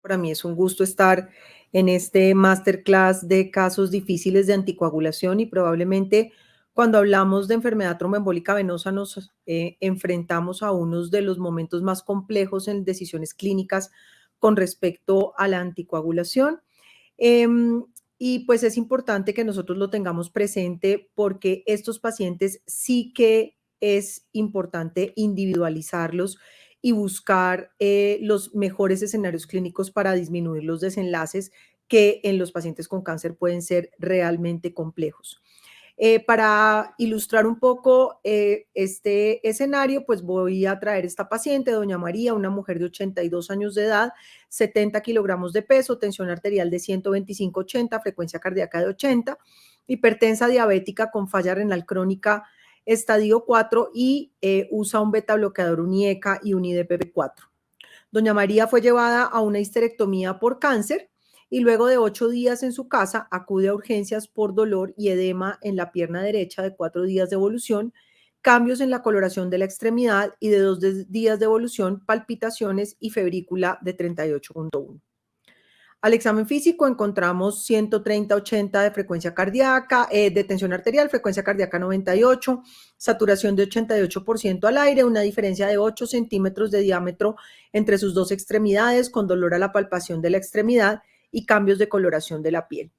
Para mí es un gusto estar en este masterclass de casos difíciles de anticoagulación y probablemente cuando hablamos de enfermedad tromboembólica venosa nos enfrentamos a uno de los momentos más complejos en decisiones clínicas con respecto a la anticoagulación. Em, y pues es importante que nosotros lo tengamos presente porque estos pacientes sí que es importante individualizarlos y buscar los mejores escenarios clínicos para disminuir los desenlaces que en los pacientes con cáncer pueden ser realmente complejos. Para ilustrar un poco este escenario, pues voy a traer esta paciente, doña María, una mujer de 82 años de edad, 70 kilogramos de peso, tensión arterial de 125/80, frecuencia cardíaca de 80, hipertensa diabética con falla renal crónica estadio 4 y usa un beta bloqueador, un IECA y un IDPP4. Doña María fue llevada a una histerectomía por cáncer y luego de 8 días en su casa acude a urgencias por dolor y edema en la pierna derecha de 4 días de evolución, cambios en la coloración de la extremidad y de 2 días de evolución, palpitaciones y febrícula de 38.1. Al examen físico encontramos 130/80 de frecuencia cardíaca, de tensión arterial, frecuencia cardíaca 98, saturación de 88% al aire, una diferencia de 8 centímetros de diámetro entre sus dos extremidades, con dolor a la palpación de la extremidad y cambios de coloración de la piel.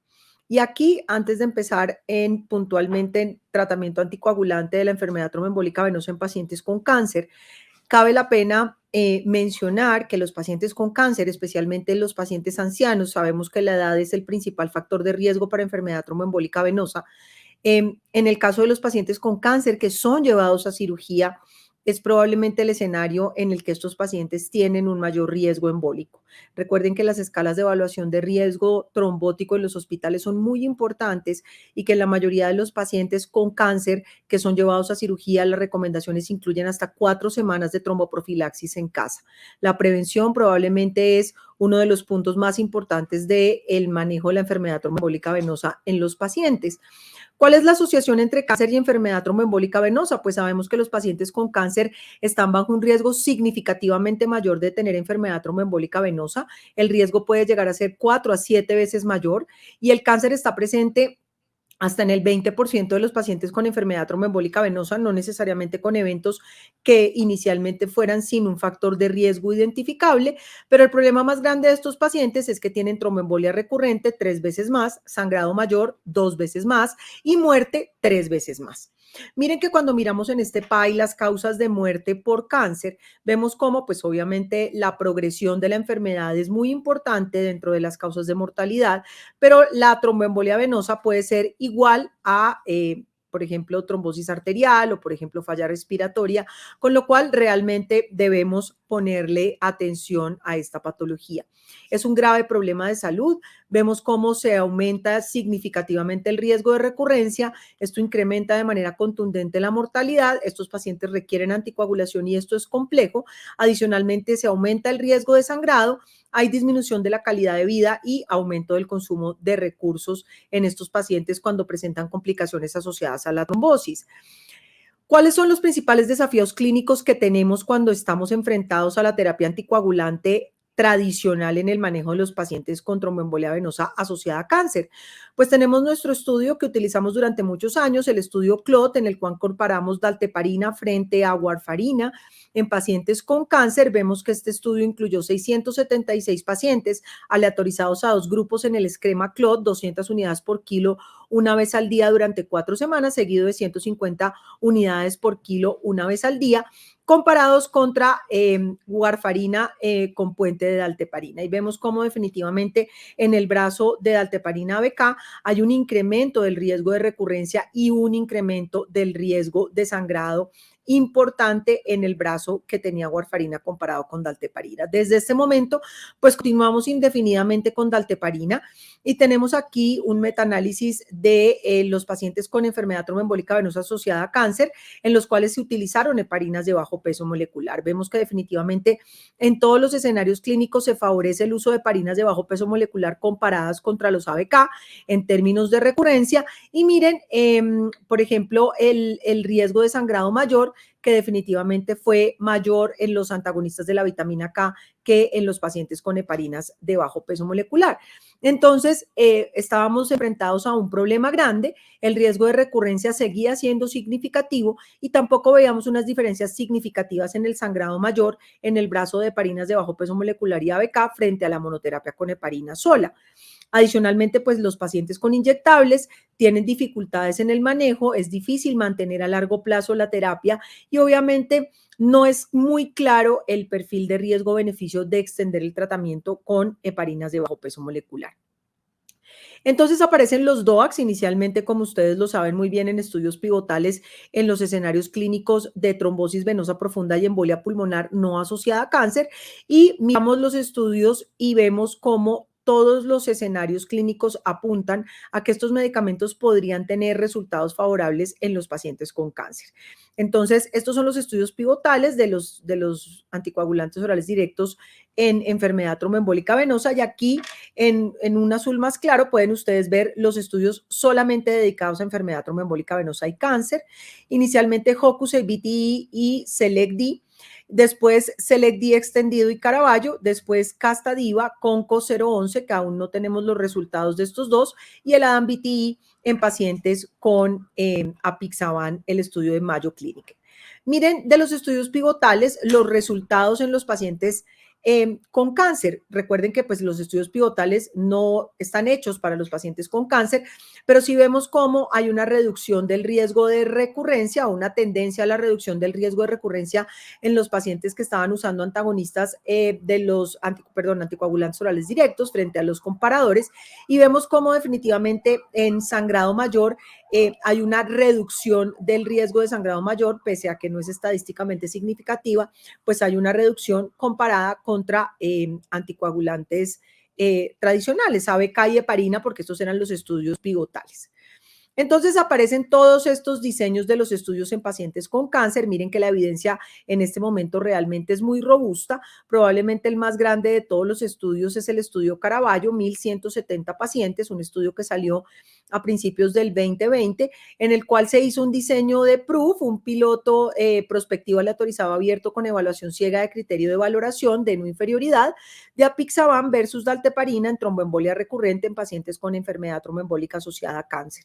Y aquí, antes de empezar puntualmente en tratamiento anticoagulante de la enfermedad tromboembólica venosa en pacientes con cáncer, cabe la pena mencionar que los pacientes con cáncer, especialmente los pacientes ancianos, sabemos que la edad es el principal factor de riesgo para enfermedad tromboembólica venosa. En el caso de los pacientes con cáncer que son llevados a cirugía, es probablemente el escenario en el que estos pacientes tienen un mayor riesgo embólico. Recuerden que las escalas de evaluación de riesgo trombótico en los hospitales son muy importantes y que en la mayoría de los pacientes con cáncer que son llevados a cirugía, las recomendaciones incluyen hasta 4 semanas de tromboprofilaxis en casa. La prevención probablemente es uno de los puntos más importantes del manejo de la enfermedad tromboembólica venosa en los pacientes. ¿Cuál es la asociación entre cáncer y enfermedad tromboembólica venosa? Pues sabemos que los pacientes con cáncer están bajo un riesgo significativamente mayor de tener enfermedad tromboembólica venosa. El riesgo puede llegar a ser 4 a 7 veces mayor y el cáncer está presente hasta en el 20% de los pacientes con enfermedad tromboembólica venosa, no necesariamente con eventos que inicialmente fueran sin un factor de riesgo identificable, pero el problema más grande de estos pacientes es que tienen tromboembolia recurrente 3 veces más, sangrado mayor 2 veces más y muerte 3 veces más. Miren que cuando miramos en este PAI las causas de muerte por cáncer, vemos cómo pues obviamente la progresión de la enfermedad es muy importante dentro de las causas de mortalidad, pero la tromboembolia venosa puede ser igual a, por ejemplo, trombosis arterial o, por ejemplo, falla respiratoria, con lo cual realmente debemos ponerle atención a esta patología. Es un grave problema de salud. Vemos cómo se aumenta significativamente el riesgo de recurrencia. Esto incrementa de manera contundente la mortalidad. Estos pacientes requieren anticoagulación y esto es complejo. Adicionalmente, se aumenta el riesgo de sangrado, hay disminución de la calidad de vida y aumento del consumo de recursos en estos pacientes cuando presentan complicaciones asociadas a la trombosis. ¿Cuáles son los principales desafíos clínicos que tenemos cuando estamos enfrentados a la terapia anticoagulante tradicional en el manejo de los pacientes con tromboembolia venosa asociada a cáncer? Pues tenemos nuestro estudio que utilizamos durante muchos años, el estudio CLOT, en el cual comparamos dalteparina frente a warfarina en pacientes con cáncer. Vemos que este estudio incluyó 676 pacientes aleatorizados a 2 grupos en el esquema CLOT, 200 unidades por kilo una vez al día durante 4 semanas, seguido de 150 unidades por kilo una vez al día, comparados contra warfarina con puente de dalteparina. Y vemos cómo definitivamente en el brazo de dalteparina ABK hay un incremento del riesgo de recurrencia y un incremento del riesgo de sangrado importante en el brazo que tenía warfarina comparado con dalteparina. Desde este momento, pues continuamos indefinidamente con dalteparina y tenemos aquí un metaanálisis de los pacientes con enfermedad tromboembólica venosa asociada a cáncer, en los cuales se utilizaron heparinas de bajo peso molecular. Vemos que definitivamente en todos los escenarios clínicos se favorece el uso de heparinas de bajo peso molecular comparadas contra los ABK en términos de recurrencia. Y miren, por ejemplo, el riesgo de sangrado mayor mayor, que definitivamente fue mayor en los antagonistas de la vitamina K que en los pacientes con heparinas de bajo peso molecular. Entonces, estábamos enfrentados a un problema grande, el riesgo de recurrencia seguía siendo significativo y tampoco veíamos unas diferencias significativas en el sangrado mayor en el brazo de heparinas de bajo peso molecular y ABK frente a la monoterapia con heparina sola. Adicionalmente, pues los pacientes con inyectables tienen dificultades en el manejo, es difícil mantener a largo plazo la terapia y obviamente no es muy claro el perfil de riesgo-beneficio de extender el tratamiento con heparinas de bajo peso molecular. Entonces aparecen los DOACs inicialmente, como ustedes lo saben muy bien, en estudios pivotales en los escenarios clínicos de trombosis venosa profunda y embolia pulmonar no asociada a cáncer y miramos los estudios y vemos cómo todos los escenarios clínicos apuntan a que estos medicamentos podrían tener resultados favorables en los pacientes con cáncer. Entonces, estos son los estudios pivotales de los anticoagulantes orales directos en enfermedad tromboembólica venosa y aquí en un azul más claro pueden ustedes ver los estudios solamente dedicados a enfermedad tromboembólica venosa y cáncer. Inicialmente HOCUS, BTI y SELECT-D, después SELECT-D extendido y Caraballo, después CASTA-DIVA, CONCO 011, que aún no tenemos los resultados de estos dos, y el ADAM-BTI en pacientes con apixaban, el estudio de Mayo Clinic. Miren, de los estudios pivotales, los resultados en los pacientes con cáncer. Recuerden que pues, los estudios pivotales no están hechos para los pacientes con cáncer, pero sí vemos cómo hay una reducción del riesgo de recurrencia, una tendencia a la reducción del riesgo de recurrencia en los pacientes que estaban usando antagonistas de los anticoagulantes orales directos frente a los comparadores y vemos cómo definitivamente en sangrado mayor hay una reducción del riesgo de sangrado mayor, pese a que no es estadísticamente significativa, pues hay una reducción comparada contra anticoagulantes tradicionales, ABK y heparina, porque estos eran los estudios pivotales. Entonces aparecen todos estos diseños de los estudios en pacientes con cáncer. Miren que la evidencia en este momento realmente es muy robusta. Probablemente el más grande de todos los estudios es el estudio Caraballo, 1.170 pacientes, un estudio que salió a principios del 2020, en el cual se hizo un diseño de PROOF, un piloto prospectivo aleatorizado abierto con evaluación ciega de criterio de valoración de no inferioridad de apixaban versus dalteparina en tromboembolia recurrente en pacientes con enfermedad tromboembólica asociada a cáncer.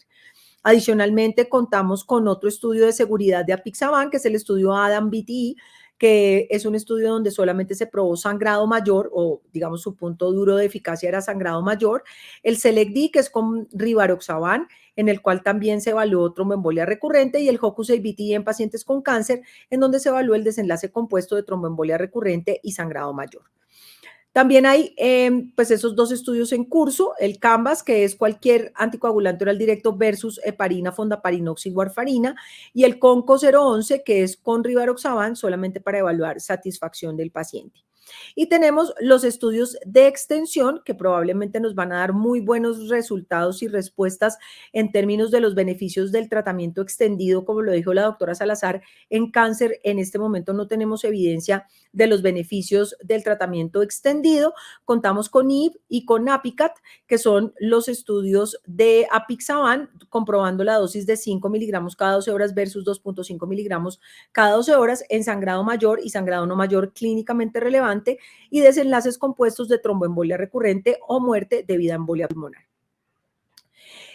Adicionalmente, contamos con otro estudio de seguridad de apixaban, que es el estudio ADAM-BTI, que es un estudio donde solamente se probó sangrado mayor o, digamos, su punto duro de eficacia era sangrado mayor. El SELECT-D, que es con rivaroxaban, en el cual también se evaluó tromboembolia recurrente, y el HOCUS-ABT en pacientes con cáncer, en donde se evaluó el desenlace compuesto de tromboembolia recurrente y sangrado mayor. También hay pues esos dos estudios en curso, el CANVAS, que es cualquier anticoagulante oral directo versus heparina, fondaparinux y warfarina, y el CONCO 011, que es con rivaroxaban solamente para evaluar satisfacción del paciente. Y tenemos los estudios de extensión que probablemente nos van a dar muy buenos resultados y respuestas en términos de los beneficios del tratamiento extendido, como lo dijo la doctora Salazar, en cáncer. En este momento no tenemos evidencia de los beneficios del tratamiento extendido. Contamos con IP y con APICAT, que son los estudios de apixaban, comprobando la dosis de 5 miligramos cada 12 horas versus 2.5 miligramos cada 12 horas en sangrado mayor y sangrado no mayor clínicamente relevante y desenlaces compuestos de tromboembolia recurrente o muerte debido a embolia pulmonar.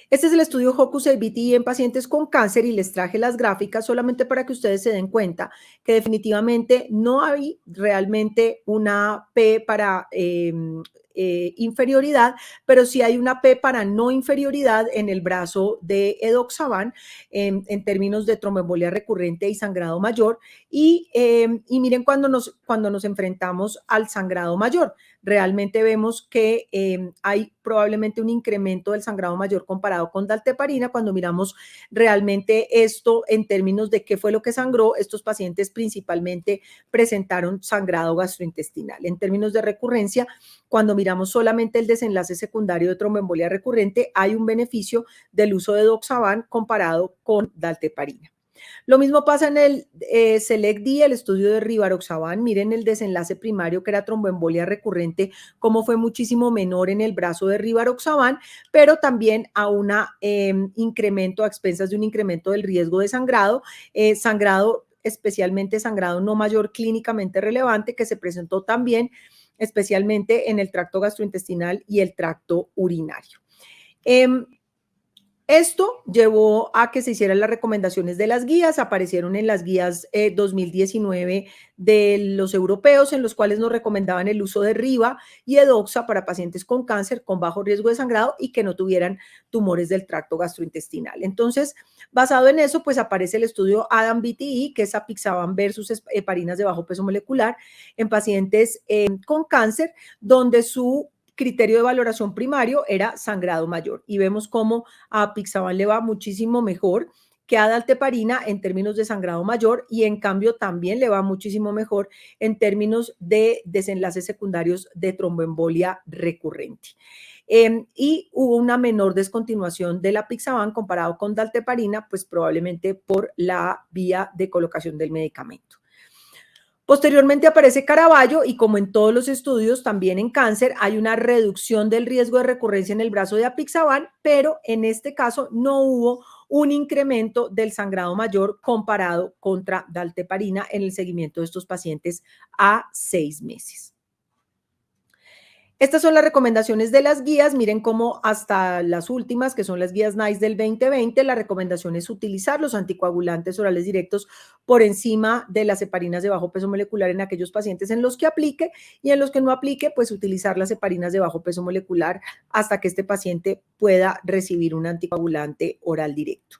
Este es el estudio HOCUS-ABT en pacientes con cáncer y les traje las gráficas solamente para que ustedes se den cuenta que definitivamente no hay realmente una P para inferioridad, pero sí hay una P para no inferioridad en el brazo de edoxaban en términos de tromboembolia recurrente y sangrado mayor. Y miren cuando nos enfrentamos al sangrado mayor, realmente vemos que hay probablemente un incremento del sangrado mayor comparado con dalteparina. Cuando miramos realmente esto en términos de qué fue lo que sangró, estos pacientes principalmente presentaron sangrado gastrointestinal. En términos de recurrencia, cuando miramos solamente el desenlace secundario de tromboembolia recurrente, hay un beneficio del uso de edoxaban comparado con dalteparina. Lo mismo pasa en el SELECT-D, el estudio de rivaroxaban. Miren el desenlace primario que era tromboembolia recurrente, cómo fue muchísimo menor en el brazo de rivaroxaban, pero también a un incremento, a expensas de un incremento del riesgo de sangrado, sangrado especialmente sangrado no mayor clínicamente relevante que se presentó también especialmente en el tracto gastrointestinal y el tracto urinario. Esto llevó a que se hicieran las recomendaciones de las guías, aparecieron en las guías 2019 de los europeos, en los cuales nos recomendaban el uso de Riva y Edoxa para pacientes con cáncer con bajo riesgo de sangrado y que no tuvieran tumores del tracto gastrointestinal. Entonces, basado en eso, pues aparece el estudio ADAM-BTI, que es apixaban versus heparinas de bajo peso molecular en pacientes con cáncer, donde su criterio de valoración primario era sangrado mayor. Y vemos cómo a apixaban le va muchísimo mejor que a dalteparina en términos de sangrado mayor y en cambio también le va muchísimo mejor en términos de desenlaces secundarios de tromboembolia recurrente. Y hubo una menor descontinuación del apixaban comparado con dalteparina, pues probablemente por la vía de colocación del medicamento. Posteriormente aparece Caraballo y como en todos los estudios, también en cáncer, hay una reducción del riesgo de recurrencia en el brazo de apixaban, pero en este caso no hubo un incremento del sangrado mayor comparado contra dalteparina en el seguimiento de estos pacientes a 6 meses. Estas son las recomendaciones de las guías. Miren cómo hasta las últimas, que son las guías NICE del 2020, la recomendación es utilizar los anticoagulantes orales directos por encima de las heparinas de bajo peso molecular en aquellos pacientes en los que aplique y en los que no aplique, pues utilizar las heparinas de bajo peso molecular hasta que este paciente pueda recibir un anticoagulante oral directo.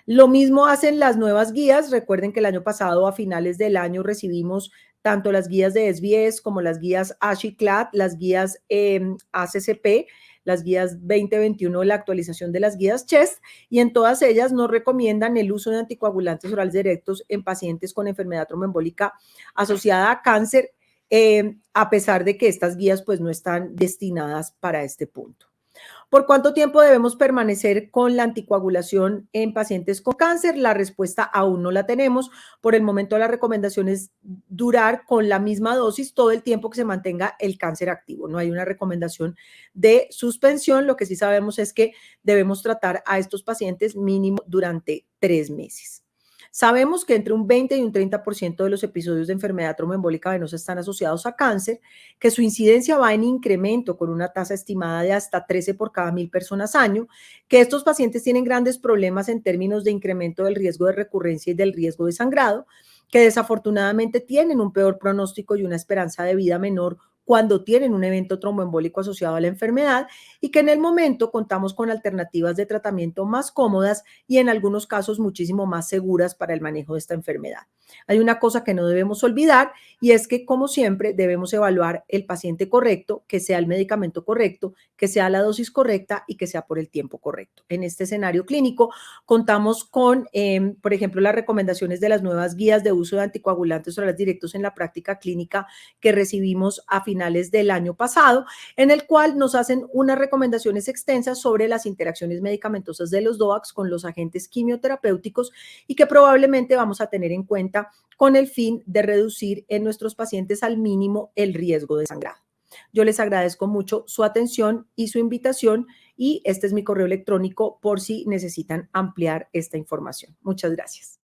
Lo mismo hacen las nuevas guías. Recuerden que el año pasado, a finales del año, recibimos tanto las guías de SBS como las guías ASHI-CLAT, las guías ACCP, las guías 2021, la actualización de las guías CHEST, y en todas ellas nos recomiendan el uso de anticoagulantes orales directos en pacientes con enfermedad tromboembólica asociada a cáncer, a pesar de que estas guías pues no están destinadas para este punto. ¿Por cuánto tiempo debemos permanecer con la anticoagulación en pacientes con cáncer? La respuesta aún no la tenemos. Por el momento la recomendación es durar con la misma dosis todo el tiempo que se mantenga el cáncer activo. No hay una recomendación de suspensión. Lo que sí sabemos es que debemos tratar a estos pacientes mínimo durante 3 meses. Sabemos que entre un 20 y un 30% de los episodios de enfermedad tromboembólica venosa están asociados a cáncer, que su incidencia va en incremento con una tasa estimada de hasta 13 por cada 1.000 personas año, que estos pacientes tienen grandes problemas en términos de incremento del riesgo de recurrencia y del riesgo de sangrado, que desafortunadamente tienen un peor pronóstico y una esperanza de vida menor cuando tienen un evento tromboembólico asociado a la enfermedad y que en el momento contamos con alternativas de tratamiento más cómodas y en algunos casos muchísimo más seguras para el manejo de esta enfermedad. Hay una cosa que no debemos olvidar y es que, como siempre, debemos evaluar el paciente correcto, que sea el medicamento correcto, que sea la dosis correcta y que sea por el tiempo correcto. En este escenario clínico contamos con, por ejemplo, las recomendaciones de las nuevas guías de uso de anticoagulantes orales directos en la práctica clínica que recibimos a finales del año pasado, en el cual nos hacen unas recomendaciones extensas sobre las interacciones medicamentosas de los DOACs con los agentes quimioterapéuticos y que probablemente vamos a tener en cuenta con el fin de reducir en nuestros pacientes al mínimo el riesgo de sangrado. Yo les agradezco mucho su atención y su invitación y este es mi correo electrónico por si necesitan ampliar esta información. Muchas gracias.